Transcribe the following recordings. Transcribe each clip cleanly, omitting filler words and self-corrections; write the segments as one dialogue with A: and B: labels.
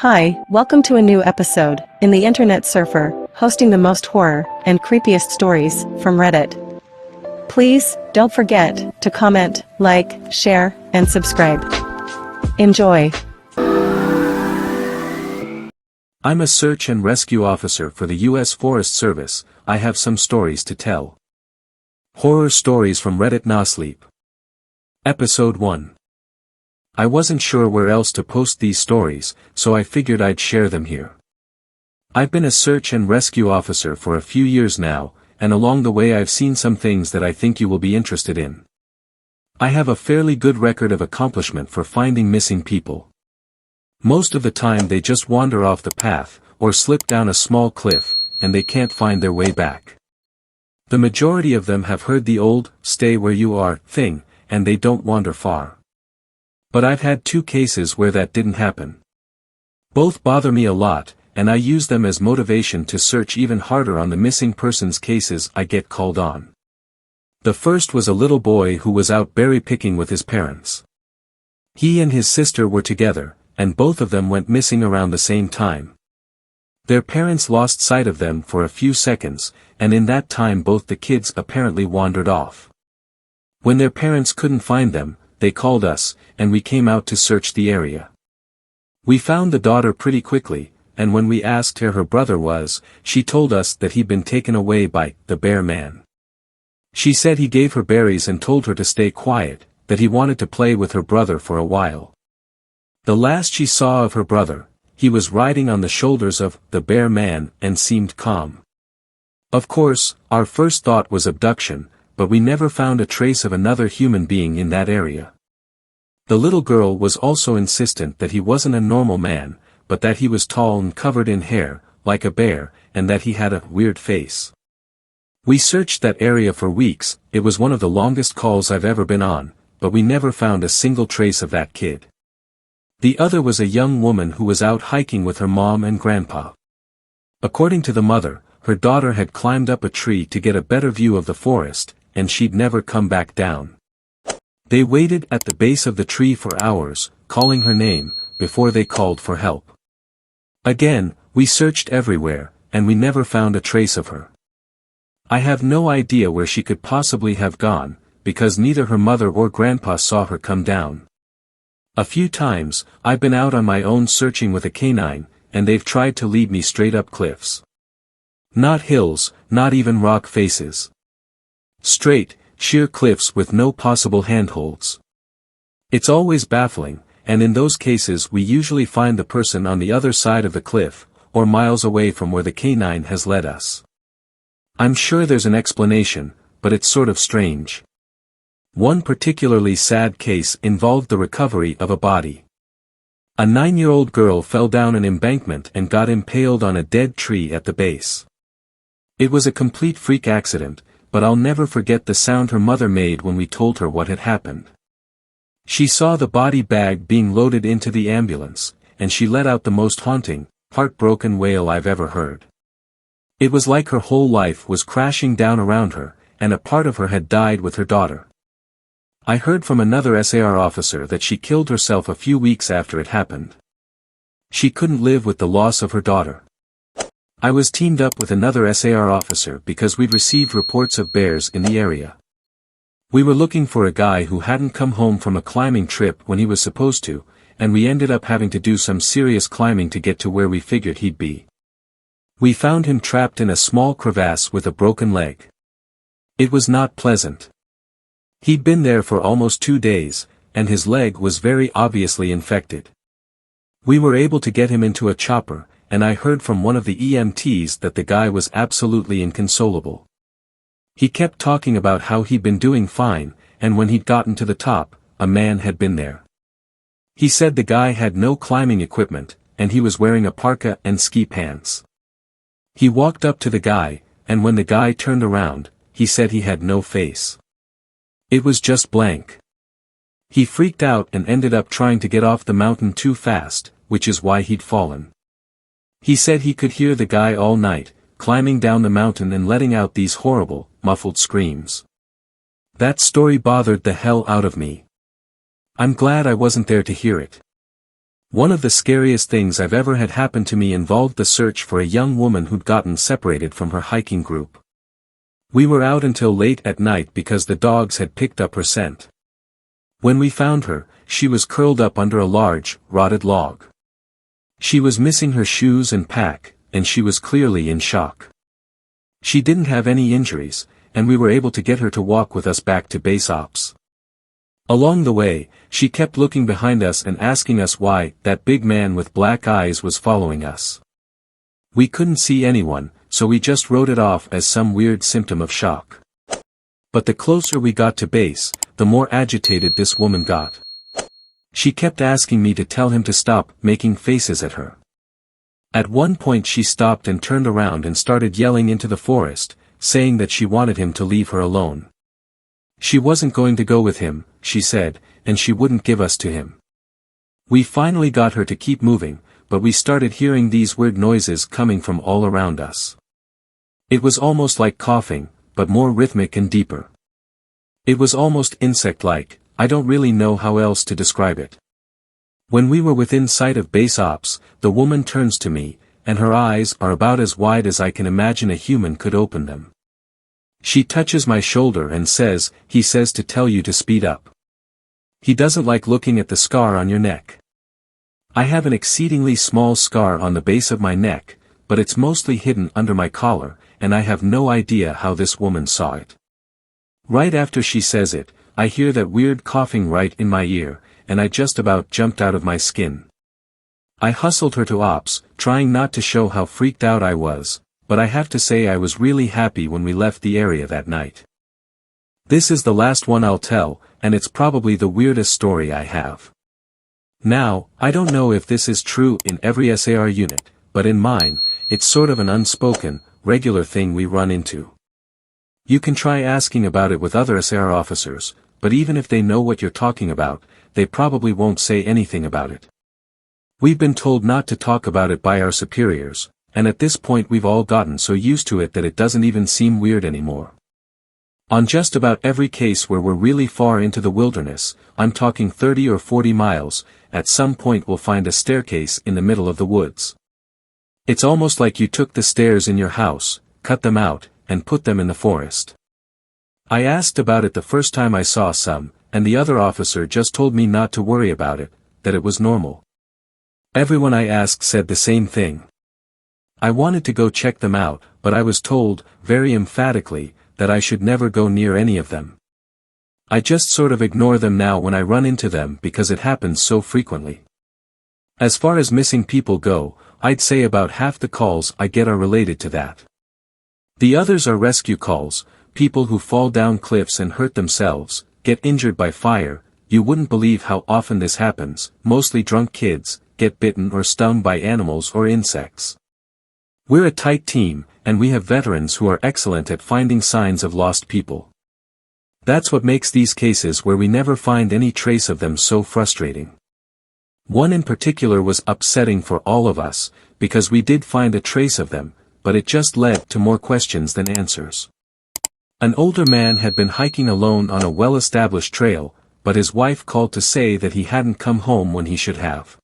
A: Hi, welcome to a new episode in the Internet Surfer, hosting the most horror and creepiest stories from Reddit. Please don't forget to comment, like, share, and subscribe. Enjoy.
B: I'm a search and rescue officer for the U.S. Forest Service. I have some stories to tell. Horror stories from Reddit nosleep. Episode 1. I wasn't sure where else to post these stories, so I figured I'd share them here. I've been a search and rescue officer for a few years now, and along the way I've seen some things that I think you will be interested in. I have a fairly good record of accomplishment for finding missing people. Most of the time they just wander off the path, or slip down a small cliff, and they can't find their way back. The majority of them have heard the old, "stay where you are," thing, and they don't wander far. But I've had 2 cases where that didn't happen. Both bother me a lot, and I use them as motivation to search even harder on the missing persons cases I get called on. The first was a little boy who was out berry picking with his parents. He and his sister were together, and both of them went missing around the same time. Their parents lost sight of them for a few seconds, and in that time both the kids apparently wandered off. When their parents couldn't find them, they called us, and we came out to search the area. We found the daughter pretty quickly, and when we asked where her brother was, she told us that he'd been taken away by the bear man. She said he gave her berries and told her to stay quiet, that he wanted to play with her brother for a while. The last she saw of her brother, he was riding on the shoulders of the bear man and seemed calm. Of course, our first thought was abduction, but we never found a trace of another human being in that area. The little girl was also insistent that he wasn't a normal man, but that he was tall and covered in hair, like a bear, and that he had a weird face. We searched that area for weeks. It was one of the longest calls I've ever been on, but we never found a single trace of that kid. The other was a young woman who was out hiking with her mom and grandpa. According to the mother, her daughter had climbed up a tree to get a better view of the forest, and she'd never come back down. They waited at the base of the tree for hours, calling her name, before they called for help. Again, we searched everywhere, and we never found a trace of her. I have no idea where she could possibly have gone, because neither her mother or grandpa saw her come down. A few times, I've been out on my own searching with a canine, and they've tried to lead me straight up cliffs. Not hills, not even rock faces. Straight, sheer cliffs with no possible handholds. It's always baffling, and in those cases we usually find the person on the other side of the cliff, or miles away from where the canine has led us. I'm sure there's an explanation, but it's sort of strange. One particularly sad case involved the recovery of a body. A 9-year-old girl fell down an embankment and got impaled on a dead tree at the base. It was a complete freak accident, but I'll never forget the sound her mother made when we told her what had happened. She saw the body bag being loaded into the ambulance, and she let out the most haunting, heartbroken wail I've ever heard. It was like her whole life was crashing down around her, and a part of her had died with her daughter. I heard from another SAR officer that she killed herself a few weeks after it happened. She couldn't live with the loss of her daughter. I was teamed up with another SAR officer because we'd received reports of bears in the area. We were looking for a guy who hadn't come home from a climbing trip when he was supposed to, and we ended up having to do some serious climbing to get to where we figured he'd be. We found him trapped in a small crevasse with a broken leg. It was not pleasant. He'd been there for almost 2 days, and his leg was very obviously infected. We were able to get him into a chopper, and I heard from one of the EMTs that the guy was absolutely inconsolable. He kept talking about how he'd been doing fine, and when he'd gotten to the top, a man had been there. He said the guy had no climbing equipment, and he was wearing a parka and ski pants. He walked up to the guy, and when the guy turned around, he said he had no face. It was just blank. He freaked out and ended up trying to get off the mountain too fast, which is why he'd fallen. He said he could hear the guy all night, climbing down the mountain and letting out these horrible, muffled screams. That story bothered the hell out of me. I'm glad I wasn't there to hear it. One of the scariest things I've ever had happen to me involved the search for a young woman who'd gotten separated from her hiking group. We were out until late at night because the dogs had picked up her scent. When we found her, she was curled up under a large, rotted log. She was missing her shoes and pack, and she was clearly in shock. She didn't have any injuries, and we were able to get her to walk with us back to base ops. Along the way, she kept looking behind us and asking us why that big man with black eyes was following us. We couldn't see anyone, so we just wrote it off as some weird symptom of shock. But the closer we got to base, the more agitated this woman got. She kept asking me to tell him to stop making faces at her. At one point she stopped and turned around and started yelling into the forest, saying that she wanted him to leave her alone. She wasn't going to go with him, she said, and she wouldn't give us to him. We finally got her to keep moving, but we started hearing these weird noises coming from all around us. It was almost like coughing, but more rhythmic and deeper. It was almost insect-like, I don't really know how else to describe it. When we were within sight of base ops, the woman turns to me, and her eyes are about as wide as I can imagine a human could open them. She touches my shoulder and says, "He says to tell you to speed up. He doesn't like looking at the scar on your neck." I have an exceedingly small scar on the base of my neck, but it's mostly hidden under my collar, and I have no idea how this woman saw it. Right after she says it, I hear that weird coughing right in my ear, and I just about jumped out of my skin. I hustled her to ops, trying not to show how freaked out I was, but I have to say I was really happy when we left the area that night. This is the last one I'll tell, and it's probably the weirdest story I have. Now, I don't know if this is true in every SAR unit, but in mine, it's sort of an unspoken, regular thing we run into. You can try asking about it with other SAR officers, but even if they know what you're talking about, they probably won't say anything about it. We've been told not to talk about it by our superiors, and at this point we've all gotten so used to it that it doesn't even seem weird anymore. On just about every case where we're really far into the wilderness, I'm talking 30 or 40 miles, at some point we'll find a staircase in the middle of the woods. It's almost like you took the stairs in your house, cut them out, and put them in the forest. I asked about it the first time I saw some, and the other officer just told me not to worry about it, that it was normal. Everyone I asked said the same thing. I wanted to go check them out, but I was told, very emphatically, that I should never go near any of them. I just sort of ignore them now when I run into them because it happens so frequently. As far as missing people go, I'd say about half the calls I get are related to that. The others are rescue calls, people who fall down cliffs and hurt themselves, get injured by fire. You wouldn't believe how often this happens, mostly drunk kids, get bitten or stung by animals or insects. We're a tight team, and we have veterans who are excellent at finding signs of lost people. That's what makes these cases where we never find any trace of them so frustrating. One in particular was upsetting for all of us, because we did find a trace of them, but it just led to more questions than answers. An older man had been hiking alone on a well-established trail, but his wife called to say that he hadn't come home when he should have.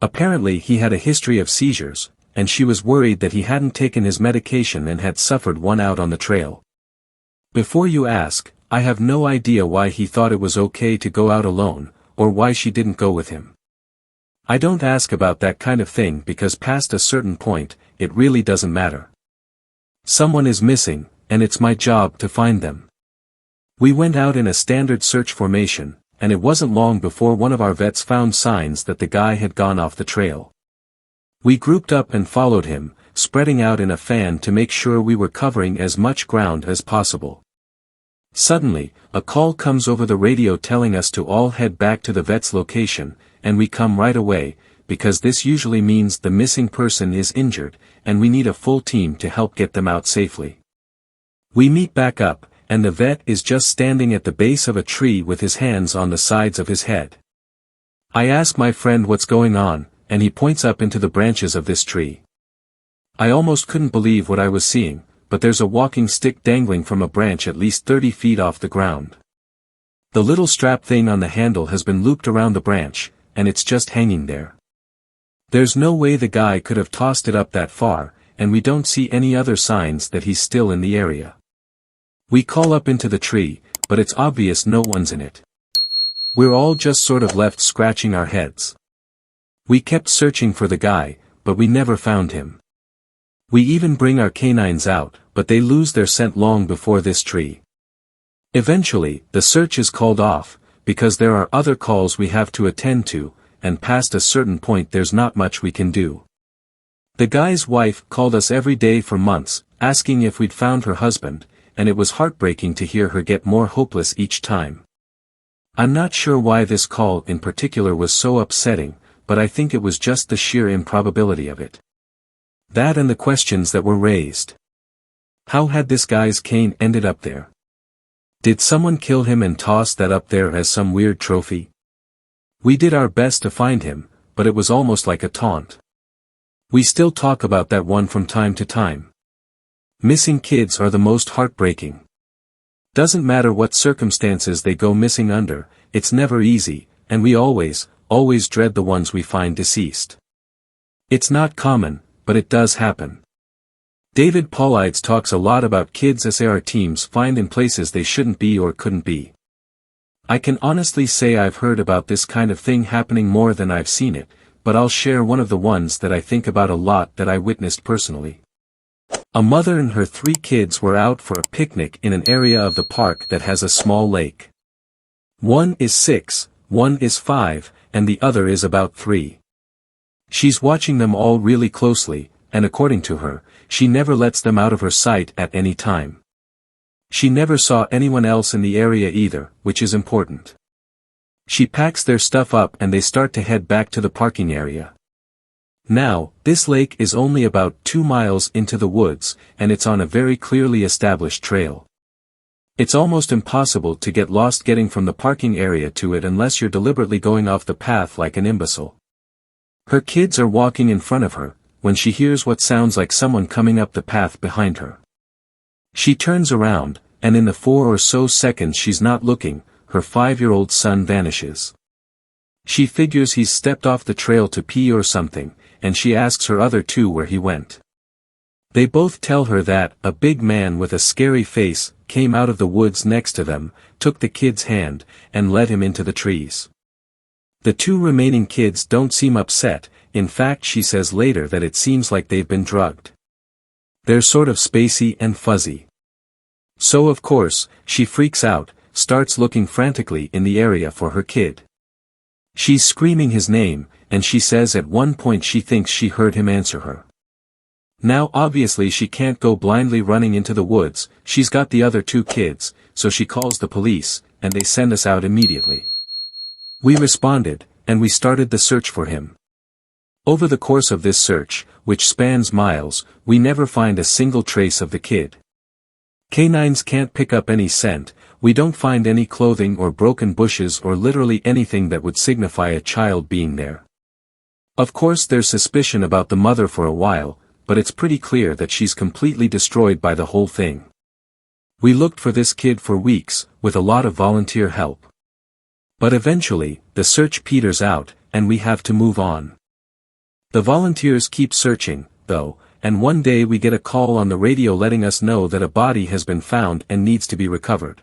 B: Apparently he had a history of seizures, and she was worried that he hadn't taken his medication and had suffered one out on the trail. Before you ask, I have no idea why he thought it was okay to go out alone, or why she didn't go with him. I don't ask about that kind of thing because past a certain point, it really doesn't matter. Someone is missing, and it's my job to find them. We went out in a standard search formation, and it wasn't long before one of our vets found signs that the guy had gone off the trail. We grouped up and followed him, spreading out in a fan to make sure we were covering as much ground as possible. Suddenly, a call comes over the radio telling us to all head back to the vet's location, and we come right away, because this usually means the missing person is injured, and we need a full team to help get them out safely. We meet back up, and the vet is just standing at the base of a tree with his hands on the sides of his head. I ask my friend what's going on, and he points up into the branches of this tree. I almost couldn't believe what I was seeing, but there's a walking stick dangling from a branch at least 30 feet off the ground. The little strap thing on the handle has been looped around the branch, and it's just hanging there. There's no way the guy could have tossed it up that far, and we don't see any other signs that he's still in the area. We call up into the tree, but it's obvious no one's in it. We're all just sort of left scratching our heads. We kept searching for the guy, but we never found him. We even bring our canines out, but they lose their scent long before this tree. Eventually, the search is called off, because there are other calls we have to attend to, and past a certain point there's not much we can do. The guy's wife called us every day for months, asking if we'd found her husband, and it was heartbreaking to hear her get more hopeless each time. I'm not sure why this call in particular was so upsetting, but I think it was just the sheer improbability of it. That and the questions that were raised. How had this guy's cane ended up there? Did someone kill him and toss that up there as some weird trophy? We did our best to find him, but it was almost like a taunt. We still talk about that one from time to time. Missing kids are the most heartbreaking. Doesn't matter what circumstances they go missing under, it's never easy, and we always dread the ones we find deceased. It's not common, but it does happen. David Paulides talks a lot about kids SAR teams find in places they shouldn't be or couldn't be. I can honestly say I've heard about this kind of thing happening more than I've seen it, but I'll share one of the ones that I think about a lot that I witnessed personally. A mother and her 3 kids were out for a picnic in an area of the park that has a small lake. One is 6, one is 5, and the other is about 3. She's watching them all really closely, and according to her, she never lets them out of her sight at any time. She never saw anyone else in the area either, which is important. She packs their stuff up and they start to head back to the parking area. Now, this lake is only about 2 miles into the woods, and it's on a very clearly established trail. It's almost impossible to get lost getting from the parking area to it unless you're deliberately going off the path like an imbecile. Her kids are walking in front of her, when she hears what sounds like someone coming up the path behind her. She turns around, and in the 4 or so seconds she's not looking, her 5-year-old son vanishes. She figures he's stepped off the trail to pee or something, and she asks her other 2 where he went. They both tell her that a big man with a scary face came out of the woods next to them, took the kid's hand, and led him into the trees. The 2 remaining kids don't seem upset, in fact she says later that it seems like they've been drugged. They're sort of spacey and fuzzy. So of course, she freaks out, starts looking frantically in the area for her kid. She's screaming his name, and she says at one point she thinks she heard him answer her. Now obviously she can't go blindly running into the woods, she's got the other 2 kids, so she calls the police, and they send us out immediately. We responded, and we started the search for him. Over the course of this search, which spans miles, we never find a single trace of the kid. Canines can't pick up any scent, we don't find any clothing or broken bushes or literally anything that would signify a child being there. Of course there's suspicion about the mother for a while, but it's pretty clear that she's completely destroyed by the whole thing. We looked for this kid for weeks, with a lot of volunteer help. But eventually, the search peters out, and we have to move on. The volunteers keep searching, though, and one day we get a call on the radio letting us know that a body has been found and needs to be recovered.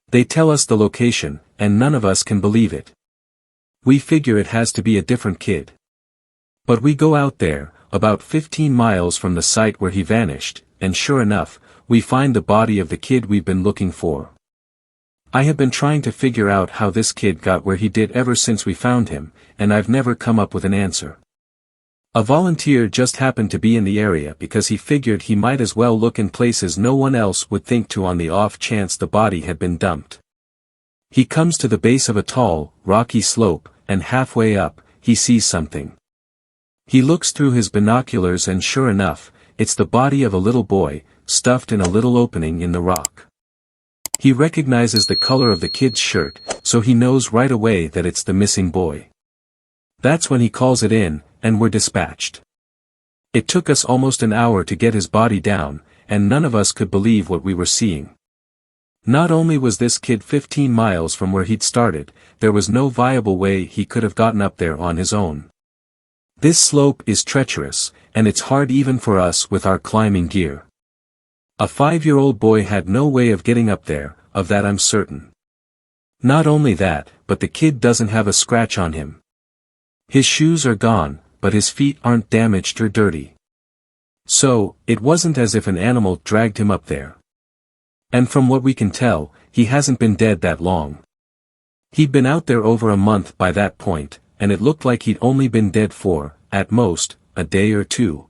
B: They tell us the location, and none of us can believe it. We figure it has to be a different kid. But we go out there, about 15 miles from the site where he vanished, and sure enough, we find the body of the kid we've been looking for. I have been trying to figure out how this kid got where he did ever since we found him, and I've never come up with an answer. A volunteer just happened to be in the area because he figured he might as well look in places no one else would think to on the off chance the body had been dumped. He comes to the base of a tall, rocky slope, and halfway up, he sees something. He looks through his binoculars and sure enough, it's the body of a little boy, stuffed in a little opening in the rock. He recognizes the color of the kid's shirt, so he knows right away that it's the missing boy. That's when he calls it in, and we're dispatched. It took us almost an hour to get his body down, and none of us could believe what we were seeing. Not only was this kid 15 miles from where he'd started, there was no viable way he could have gotten up there on his own. This slope is treacherous, and it's hard even for us with our climbing gear. A 5-year-old boy had no way of getting up there, of that I'm certain. Not only that, but the kid doesn't have a scratch on him. His shoes are gone, but his feet aren't damaged or dirty. So, it wasn't as if an animal dragged him up there. And from what we can tell, he hasn't been dead that long. He'd been out there over a month by that point, and it looked like he'd only been dead for, at most, a day or two.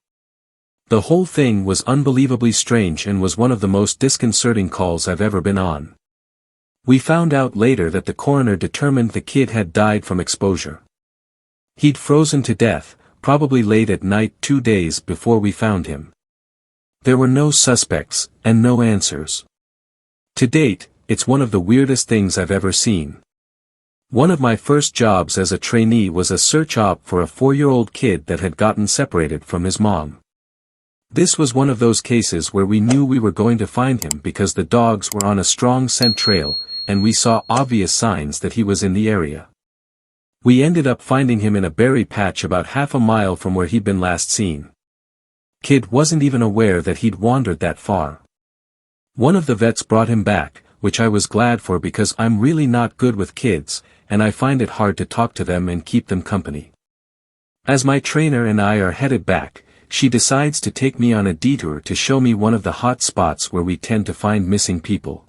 B: The whole thing was unbelievably strange and was one of the most disconcerting calls I've ever been on. We found out later that the coroner determined the kid had died from exposure. He'd frozen to death, probably late at night 2 days before we found him. There were no suspects, and no answers. To date, it's one of the weirdest things I've ever seen. One of my first jobs as a trainee was a search op for a 4-year-old kid that had gotten separated from his mom. This was one of those cases where we knew we were going to find him because the dogs were on a strong scent trail, and we saw obvious signs that he was in the area. We ended up finding him in a berry patch about half a mile from where he'd been last seen. Kid wasn't even aware that he'd wandered that far. One of the vets brought him back, which I was glad for because I'm really not good with kids, and I find it hard to talk to them and keep them company. As my trainer and I are headed back, she decides to take me on a detour to show me one of the hot spots where we tend to find missing people.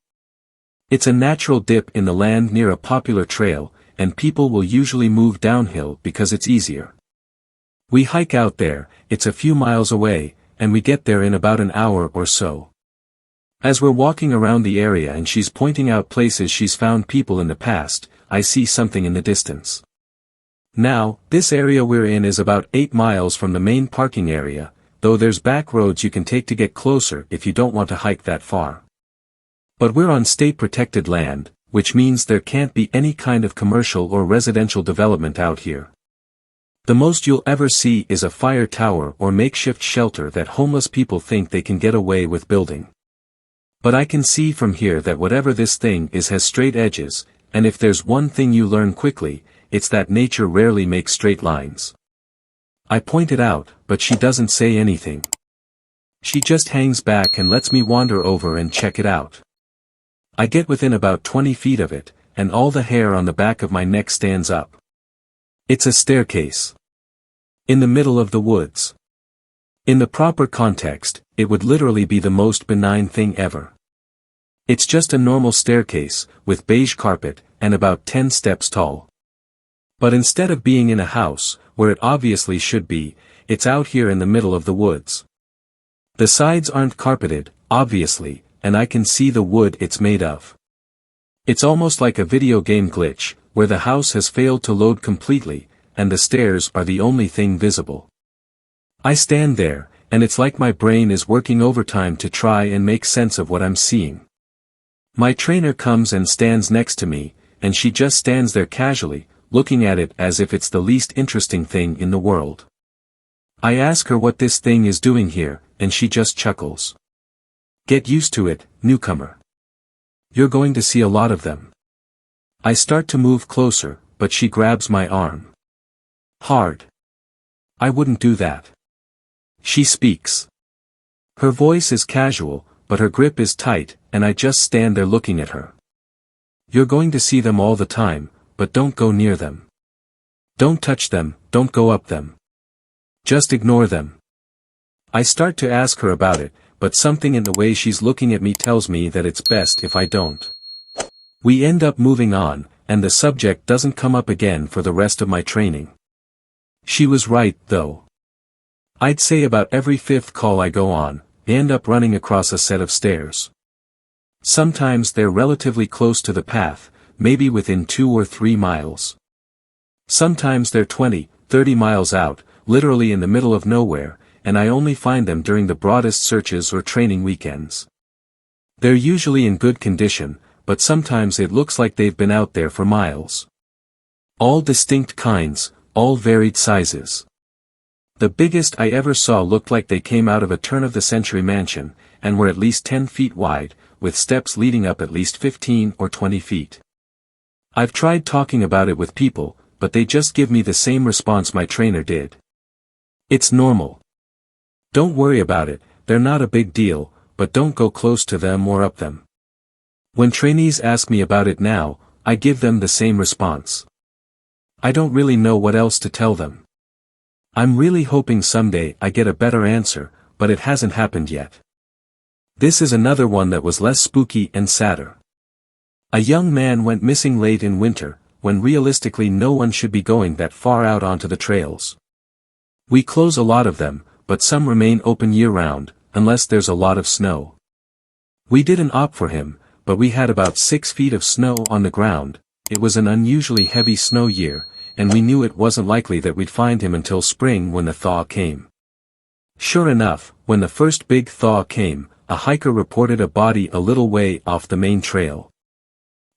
B: It's a natural dip in the land near a popular trail, and people will usually move downhill because it's easier. We hike out there, it's a few miles away, and we get there in about an hour or so. As we're walking around the area and she's pointing out places she's found people in the past, I see something in the distance. Now, this area we're in is about 8 miles from the main parking area, though there's back roads you can take to get closer if you don't want to hike that far. But we're on state-protected land, which means there can't be any kind of commercial or residential development out here. The most you'll ever see is a fire tower or makeshift shelter that homeless people think they can get away with building. But I can see from here that whatever this thing is has straight edges, and if there's one thing you learn quickly, it's that nature rarely makes straight lines. I point it out, but she doesn't say anything. She just hangs back and lets me wander over and check it out. I get within about 20 feet of it, and all the hair on the back of my neck stands up. It's a staircase. In the middle of the woods. In the proper context, it would literally be the most benign thing ever. It's just a normal staircase, with beige carpet, and about 10 steps tall. But instead of being in a house, where it obviously should be, it's out here in the middle of the woods. The sides aren't carpeted, obviously, and I can see the wood it's made of. It's almost like a video game glitch, where the house has failed to load completely, and the stairs are the only thing visible. I stand there, and it's like my brain is working overtime to try and make sense of what I'm seeing. My trainer comes and stands next to me, and she just stands there casually, looking at it as if it's the least interesting thing in the world. I ask her what this thing is doing here, and she just chuckles. Get used to it, newcomer. You're going to see a lot of them. I start to move closer, but she grabs my arm. Hard. I wouldn't do that. She speaks. Her voice is casual, but her grip is tight, and I just stand there looking at her. You're going to see them all the time, but don't go near them. Don't touch them, don't go up them. Just ignore them. I start to ask her about it, but something in the way she's looking at me tells me that it's best if I don't. We end up moving on, and the subject doesn't come up again for the rest of my training. She was right, though. I'd say about every 5th call I go on, I end up running across a set of stairs. Sometimes they're relatively close to the path, maybe within 2 or 3 miles. Sometimes they're 20, 30 miles out, literally in the middle of nowhere, and I only find them during the broadest searches or training weekends. They're usually in good condition, but sometimes it looks like they've been out there for miles. All distinct kinds, all varied sizes. The biggest I ever saw looked like they came out of a turn-of-the-century mansion, and were at least 10 feet wide, with steps leading up at least 15 or 20 feet. I've tried talking about it with people, but they just give me the same response my trainer did. It's normal. Don't worry about it, they're not a big deal, but don't go close to them or up them. When trainees ask me about it now, I give them the same response. I don't really know what else to tell them. I'm really hoping someday I get a better answer, but it hasn't happened yet. This is another one that was less spooky and sadder. A young man went missing late in winter, when realistically no one should be going that far out onto the trails. We close a lot of them, but some remain open year-round, unless there's a lot of snow. We didn't opt for him, but we had about 6 feet of snow on the ground. It was an unusually heavy snow year, and we knew it wasn't likely that we'd find him until spring when the thaw came. Sure enough, when the first big thaw came, a hiker reported a body a little way off the main trail.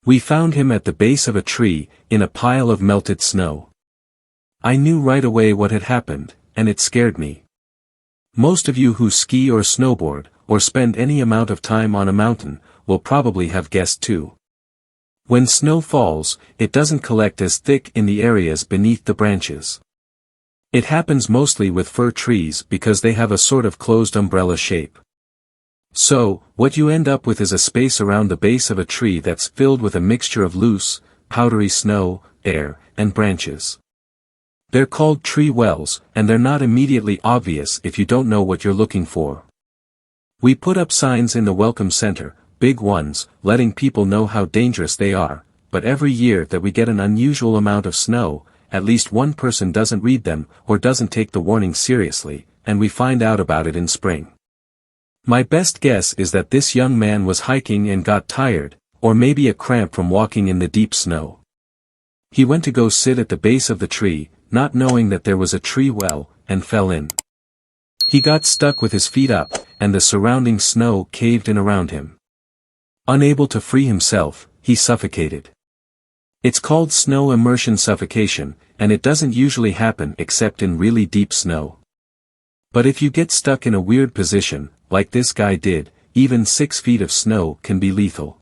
B: We found him at the base of a tree, in a pile of melted snow. I knew right away what had happened, and it scared me. Most of you who ski or snowboard, or spend any amount of time on a mountain, will probably have guessed too. When snow falls, it doesn't collect as thick in the areas beneath the branches. It happens mostly with fir trees because they have a sort of closed umbrella shape. So, what you end up with is a space around the base of a tree that's filled with a mixture of loose, powdery snow, air, and branches. They're called tree wells, and they're not immediately obvious if you don't know what you're looking for. We put up signs in the welcome center, big ones, letting people know how dangerous they are, but every year that we get an unusual amount of snow, at least one person doesn't read them or doesn't take the warning seriously, and we find out about it in spring. My best guess is that this young man was hiking and got tired, or maybe a cramp from walking in the deep snow. He went to go sit at the base of the tree, not knowing that there was a tree well, and fell in. He got stuck with his feet up, and the surrounding snow caved in around him. Unable to free himself, he suffocated. It's called snow immersion suffocation, and it doesn't usually happen except in really deep snow. But if you get stuck in a weird position, like this guy did, even 6 feet of snow can be lethal.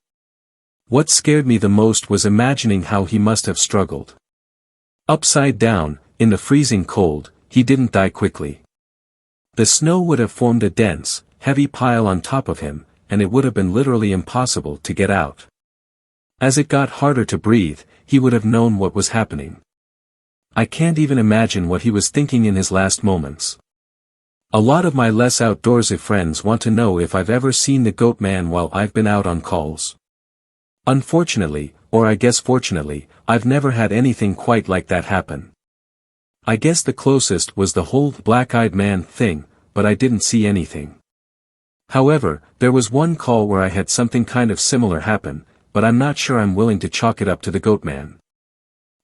B: What scared me the most was imagining how he must have struggled. Upside down, in the freezing cold, he didn't die quickly. The snow would have formed a dense, heavy pile on top of him, and it would have been literally impossible to get out. As it got harder to breathe, he would have known what was happening. I can't even imagine what he was thinking in his last moments. A lot of my less outdoorsy friends want to know if I've ever seen the goat man while I've been out on calls. Unfortunately, or I guess fortunately, I've never had anything quite like that happen. I guess the closest was the whole black-eyed man thing, but I didn't see anything. However, there was one call where I had something kind of similar happen, but I'm not sure I'm willing to chalk it up to the goat man.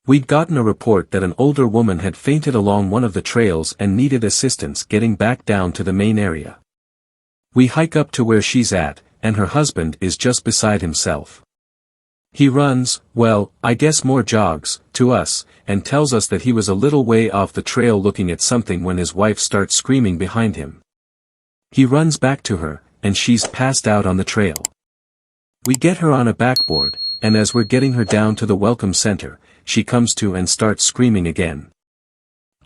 B: We'd gotten a report that an older woman had fainted along one of the trails and needed assistance getting back down to the main area. We hike up to where she's at, and her husband is just beside himself. He runs, well, I guess more jogs, to us, and tells us that he was a little way off the trail looking at something when his wife starts screaming behind him. He runs back to her, and she's passed out on the trail. We get her on a backboard, and as we're getting her down to the welcome center, she comes to and starts screaming again.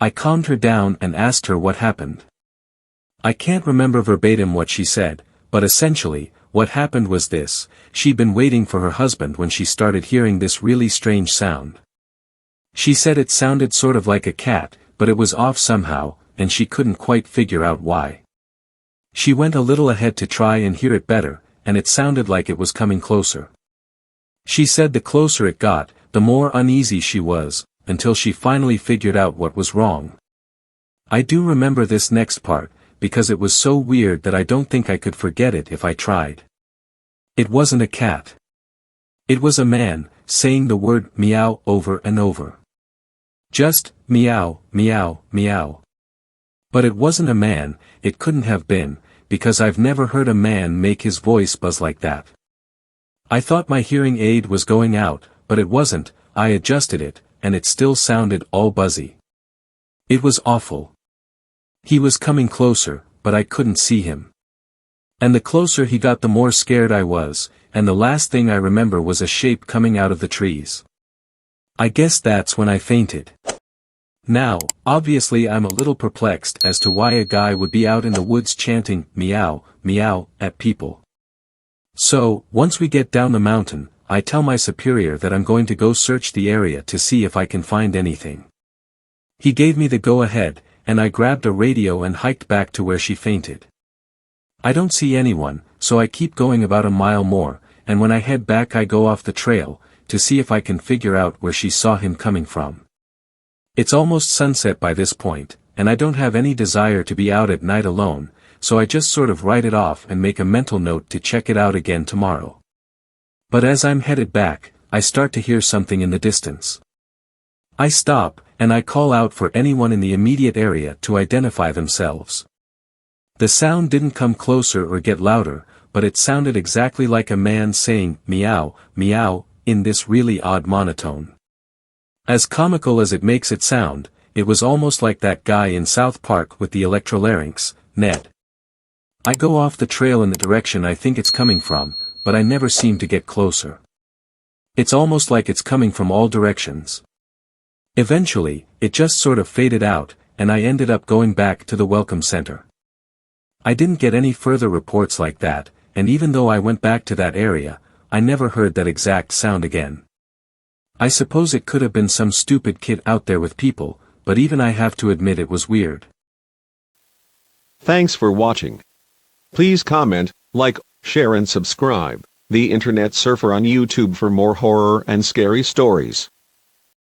B: I calmed her down and asked her what happened. I can't remember verbatim what she said, but essentially, what happened was this: she'd been waiting for her husband when she started hearing this really strange sound. She said it sounded sort of like a cat, but it was off somehow, and she couldn't quite figure out why. She went a little ahead to try and hear it better, and it sounded like it was coming closer. She said the closer it got, the more uneasy she was, until she finally figured out what was wrong. I do remember this next part, because it was so weird that I don't think I could forget it if I tried. It wasn't a cat. It was a man, saying the word meow over and over. Just, meow, meow, meow. But it wasn't a man, it couldn't have been, because I've never heard a man make his voice buzz like that. I thought my hearing aid was going out, but it wasn't. I adjusted it, and it still sounded all buzzy. It was awful. He was coming closer, but I couldn't see him. And the closer he got the more scared I was, and the last thing I remember was a shape coming out of the trees. I guess that's when I fainted. Now, obviously I'm a little perplexed as to why a guy would be out in the woods chanting, meow, meow, at people. So, once we get down the mountain, I tell my superior that I'm going to go search the area to see if I can find anything. He gave me the go-ahead, and I grabbed a radio and hiked back to where she fainted. I don't see anyone, so I keep going about a mile more, and when I head back I go off the trail, to see if I can figure out where she saw him coming from. It's almost sunset by this point, and I don't have any desire to be out at night alone, so I just sort of write it off and make a mental note to check it out again tomorrow. But as I'm headed back, I start to hear something in the distance. I stop, and I call out for anyone in the immediate area to identify themselves. The sound didn't come closer or get louder, but it sounded exactly like a man saying, meow, meow, in this really odd monotone. As comical as it makes it sound, it was almost like that guy in South Park with the electrolarynx, Ned. I go off the trail in the direction I think it's coming from, but I never seem to get closer. It's almost like it's coming from all directions. Eventually, it just sort of faded out, and I ended up going back to the welcome center. I didn't get any further reports like that, and even though I went back to that area, I never heard that exact sound again. I suppose it could have been some stupid kid out there with people, but even I have to admit it was weird.
C: Thanks for watching. Please comment, like, share and subscribe, The Internet Surfer on YouTube for more horror and scary stories.